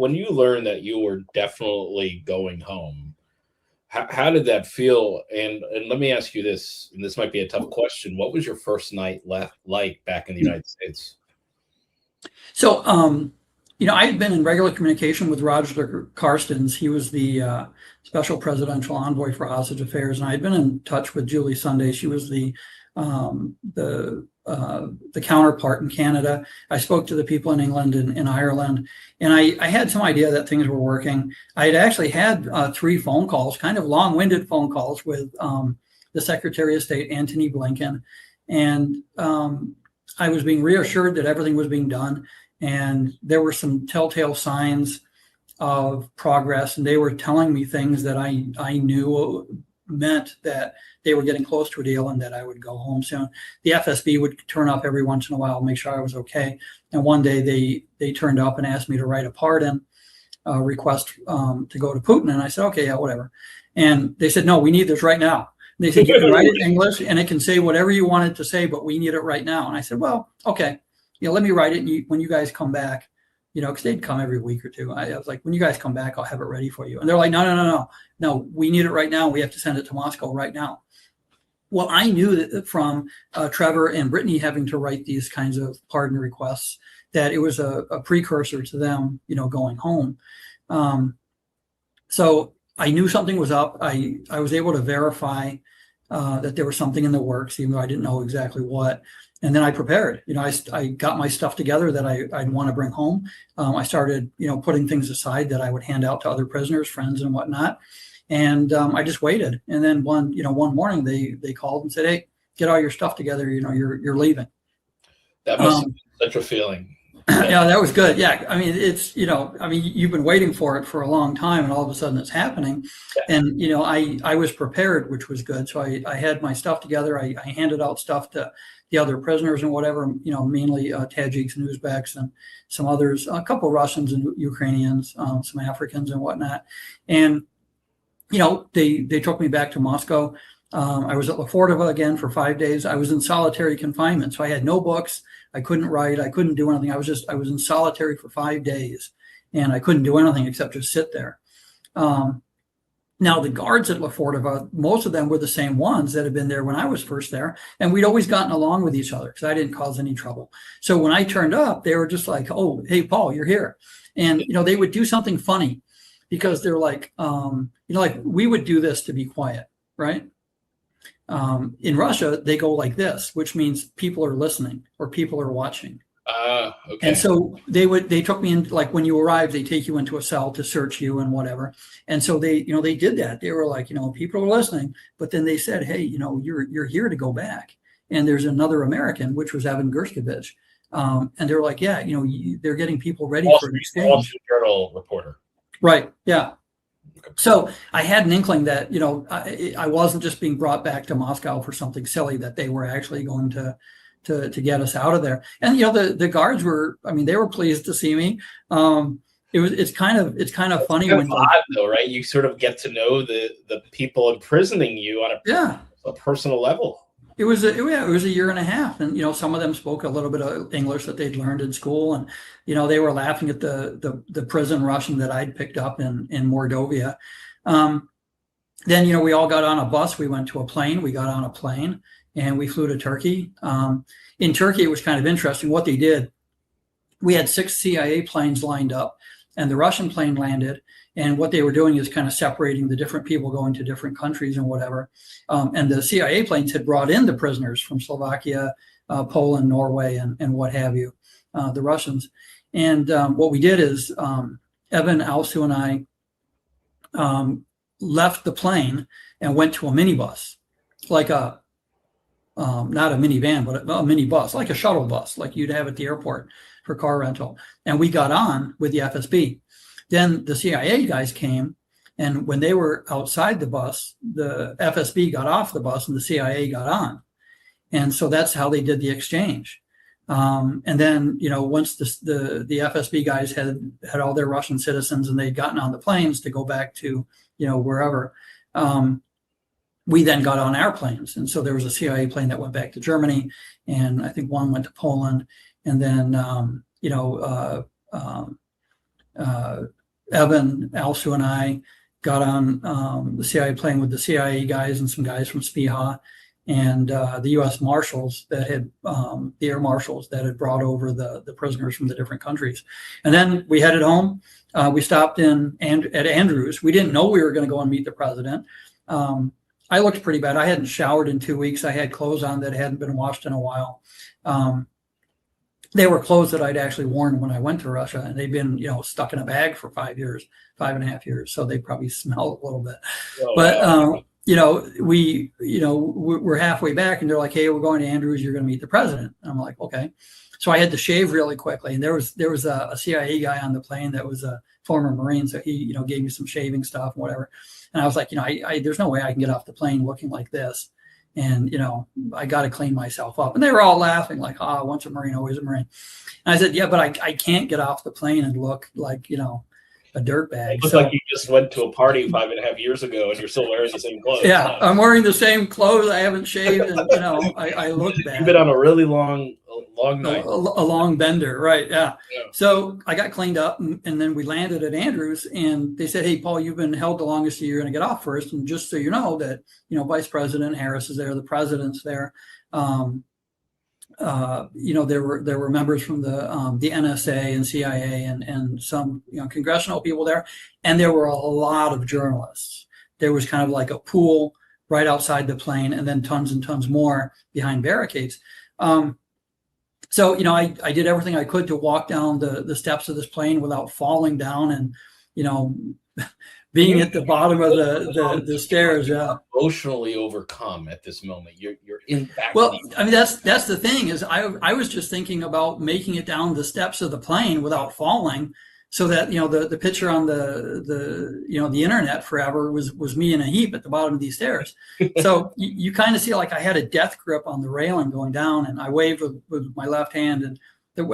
When you learned that you were definitely going home, how did that feel? And let me ask you this, and this might be a tough question. What was your first night like back in the United States? So, I had been in regular communication with Roger Carstens. He was the special presidential envoy for hostage affairs, and I had been in touch with Julie Sunday. She was the counterpart in Canada. I spoke to the people in England and in Ireland, and I had some idea that things were working. I had actually had 3 phone calls, kind of long-winded phone calls with the Secretary of State, Antony Blinken, and I was being reassured that everything was being done, and there were some telltale signs of progress, and they were telling me things that I knew meant that they were getting close to a deal and that I would go home soon. The FSB would turn up every once in a while, make sure I was okay. And one day they turned up and asked me to write a pardon request to go to Putin. And I said, okay, yeah, whatever. And they said, no, we need this right now. And they said, you can write it in English and it can say whatever you want it to say, but we need it right now. And I said, well, okay, let me write it. And when you guys come back, because they'd come every week or two. I was like, when you guys come back, I'll have it ready for you. And they're like, no, we need it right now. We have to send it to Moscow right now. Well, I knew that from Trevor and Brittany having to write these kinds of pardon requests, that it was a precursor to them, going home. So I knew something was up. I was able to verify that there was something in the works, even though I didn't know exactly what. And then I prepared. I got my stuff together that I'd want to bring home. I started, putting things aside that I would hand out to other prisoners, friends, and whatnot. And I just waited. And then one morning they called and said, "Hey, get all your stuff together. You're leaving." That must be such a feeling. Yeah, that was good. Yeah, I mean, you've been waiting for it for a long time, and all of a sudden it's happening. Yeah. And I was prepared, which was good. So I had my stuff together. I handed out stuff to the other prisoners and whatever. Mainly Tajiks and Uzbeks and some others, a couple Russians and Ukrainians, some Africans and whatnot. And they took me back to Moscow. I was at Lefortovo again for 5 days. I was in solitary confinement, so I had no books. I couldn't write. I couldn't do anything. I was in solitary for 5 days, and I couldn't do anything except just sit there. Now, the guards at Lefortovo, most of them were the same ones that had been there when I was first there, and we'd always gotten along with each other because I didn't cause any trouble. So when I turned up, they were just like, "Oh, hey, Paul, you're here," and they would do something funny because they're like, like we would do this to be quiet, right? In Russia, they go like this, which means people are listening or people are watching. Okay. And so they took me in, like when you arrive, they take you into a cell to search you and whatever. And so they did that. They were like, people are listening, but then they said, "Hey, you're here to go back." And there's another American, which was Evan Gershkovich. And they're like, yeah, they're getting people ready for an exchange. Wall Street Journal reporter. Right. Yeah. So I had an inkling that, I wasn't just being brought back to Moscow for something silly, that they were actually going to get us out of there. And, the guards were, they were pleased to see me. It's kind of funny. It's when odd though, right? You sort of get to know the people imprisoning you on a personal level. It was a year and a half, and some of them spoke a little bit of English that they'd learned in school, and they were laughing at the prison Russian that I'd picked up in Mordovia. Then we all got on a bus. We went to a plane. We got on a plane and we flew to Turkey. In Turkey, it was kind of interesting what they did. We had 6 CIA planes lined up, and the Russian plane landed. And what they were doing is kind of separating the different people going to different countries and whatever. And the CIA planes had brought in the prisoners from Slovakia, Poland, Norway, and what have you, the Russians. And what we did is Evan, Alsu, and I left the plane and went to a minibus, like not a minivan, but a minibus, like a shuttle bus, like you'd have at the airport for car rental. And we got on with the FSB. Then the CIA guys came, and when they were outside the bus, the FSB got off the bus and the CIA got on. And so that's how they did the exchange. And then, once the FSB guys had all their Russian citizens and they'd gotten on the planes to go back to, wherever, we then got on our planes. And so there was a CIA plane that went back to Germany, and I think one went to Poland. And then, Evan, Alsu, and I got on the CIA plane with the CIA guys and some guys from Spiha and the U.S. Marshals that had the air marshals that had brought over the prisoners from the different countries. And then we headed home. We stopped in at Andrews. We didn't know we were going to go and meet the president. I looked pretty bad. I hadn't showered in 2 weeks. I had clothes on that hadn't been washed in a while. They were clothes that I'd actually worn when I went to Russia, and they'd been, stuck in a bag for 5.5 years. So they probably smell a little bit. Oh, but wow. We're halfway back, and they're like, "Hey, we're going to Andrews. You're going to meet the president." And I'm like, "Okay." So I had to shave really quickly, and there was a CIA guy on the plane that was a former Marine, so he gave me some shaving stuff and whatever. And I was like, there's no way I can get off the plane looking like this. And, I got to clean myself up. And they were all laughing like, once a Marine, always a Marine. And I said, yeah, but I can't get off the plane and look like, a dirtbag. It looks like you just went to a party 5.5 years ago and you're still wearing the same clothes. Yeah, I'm wearing the same clothes. I haven't shaved and, I look bad. You've been on a really long night. A long bender, right, yeah. So I got cleaned up and then we landed at Andrews and they said, "Hey, Paul, you've been held the longest, so you're going to get off first. And just so you know that, Vice President Harris is there, the president's there. There were members from the NSA and CIA and some congressional people there, and there were a lot of journalists. There was kind of like a pool right outside the plane, and then tons and tons more behind barricades. So I did everything I could to walk down the steps of this plane without falling down and being at the bottom of the stairs. Yeah, emotionally overcome at this moment. You're in back. Well, I mean that's the thing is I was just thinking about making it down the steps of the plane without falling, so that the picture on the internet forever was me in a heap at the bottom of these stairs. So you kind of see like I had a death grip on the railing going down, and I waved with my left hand, and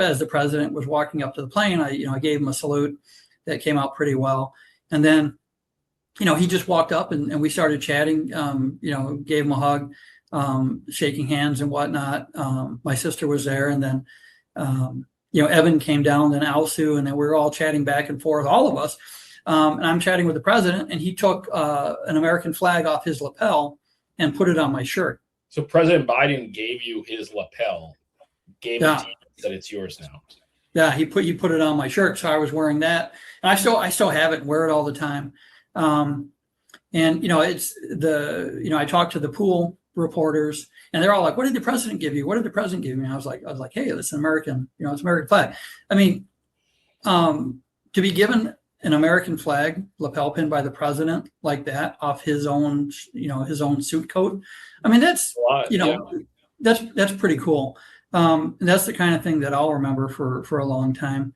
as the president was walking up to the plane, I gave him a salute that came out pretty well, and then. He just walked up and we started chatting, gave him a hug, shaking hands and whatnot. My sister was there, and then, Evan came down, then Alsu, and then we were all chatting back and forth, all of us. And I'm chatting with the president, and he took an American flag off his lapel and put it on my shirt. So President Biden gave you his lapel, gave it to you, that it's yours now. Yeah, he put it on my shirt, so I was wearing that, and I still have it and wear it all the time. And it's I talked to the pool reporters, and they're all like, "What did the president give you? What did the president give me?" And I was like, "Hey, it's an American, it's American flag." I mean, to be given an American flag lapel pin by the president like that off his own suit coat, I mean that's that's pretty cool. And that's the kind of thing that I'll remember for a long time.